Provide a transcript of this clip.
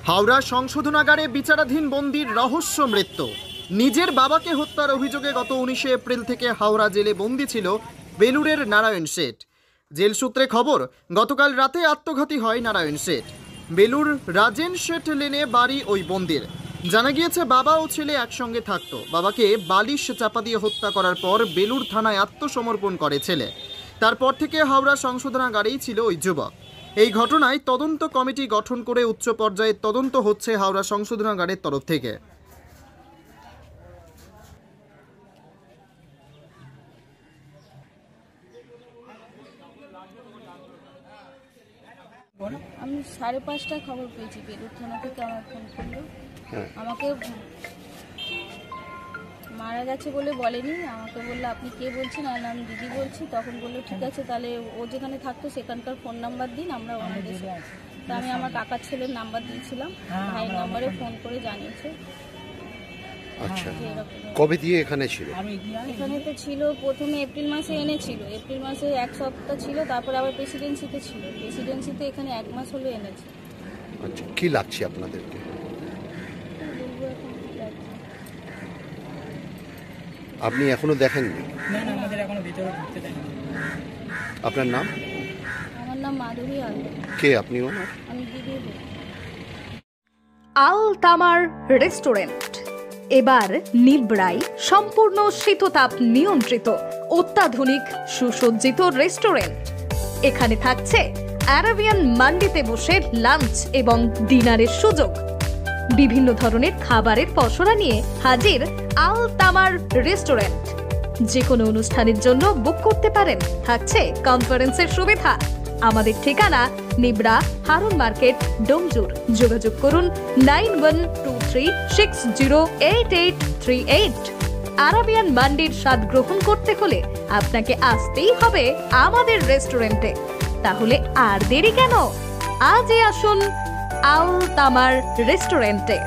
হাওড়া সংশোধনাগারে বিচারাধীন বন্দির রহস্য মৃত্যু। নিজের বাবাকে হত্যার অভিযোগে গত 19 এপ্রিল থেকে হাওড়া জেলে বন্দি ছিল বেলুরের নারায়ণ শেঠ। জেল সূত্রে খবর, গতকাল রাতে আত্মঘাতী হয় নারায়ণ শেঠ। বেলুর রাজেন শেঠ লেনে বাড়ি ওই বন্দির। জানা গিয়েছে বাবা ও ছেলে একসঙ্গে থাকতো। বাবাকে বালিশ চাপা দিয়ে হত্যা করার পর বেলুর থানায় আত্মসমর্পণ করে ছেলে। তারপর থেকে হাওড়া সংশোধনাগারেই ছিল ওই যুবক। এই ঘটনায় তদন্ত কমিটি গঠন করে উচ্চ পর্যায়ের তদন্ত হচ্ছে হাওড়া সংশোধনাগারের তরফ থেকে। আমি 5:30টায় খবর পেয়েছি, বেলুর থানা থেকে আমার ফোন করলো। আমাকে মারা গেছে বলে বলেনি, আমাকে বললো আপনি কে বলছেন, আর আমি দিদি বলছি। তখন বললো ঠিক আছে, তাহলে ও যেখানে থাকতো সেখানকার ফোন নাম্বার দিন, আমরা ওনাদের। তা আমি আমার কাকার ছেলের নাম্বার দিয়েছিলাম, ভাইয়ের নাম্বারে ফোন করে জানিয়েছে। আচ্ছা, কবে দিয়ে এখানে ছিল? এখানে তো ছিল প্রথমে এপ্রিল মাসে এনেছিল, এপ্রিল মাসে 1 সপ্তাহ ছিল, তারপর আবার প্রেসিডেন্সিতে ছিল, প্রেসিডেন্সিতে এখানে 1 মাস হলো এনেছে। আচ্ছা, কি লাগছে আপনাদেরকে? আপনি এখনো দেখেননি? না, আমাদের এখনো ভিতরে ঢুকতে দেয়নি। আপনার নাম? আমার নাম মাধুরী আল। কে আপনি? ওনার আমি দিদি। আল তামার রেস্টুরেন্ট এবার নিবড়াই, সম্পূর্ণ শীততাপ নিয়ন্ত্রিত, অত্যাধুনিক সুসজ্জিত রেস্টুরেন্ট। এখানে থাকছে আরাবিয়ান মান্ডিতে বসে লাঞ্চ এবং ডিনারের সুযোগ। বিভিন্ন ধরনের খাবারের পসরা নিয়ে হাজির আল তামার রেস্টুরেন্ট। যে কোনো অনুষ্ঠানের জন্য বুক করতে পারেন, থাকছে কনফারেন্সের সুবিধা। আমাদের ঠিকানা নিবড়া, হারুন মার্কেট, ডোমজুর। যোগাযোগ করুন 9123608838। আরাবিয়ান মান্ডির স্বাদ গ্রহণ করতে হলে আপনাকে আসতেই হবে আমাদের রেস্টুরেন্টে। তাহলে আর দেরি কেন? আজই আসুন আল তামার রেস্টুরেন্টে।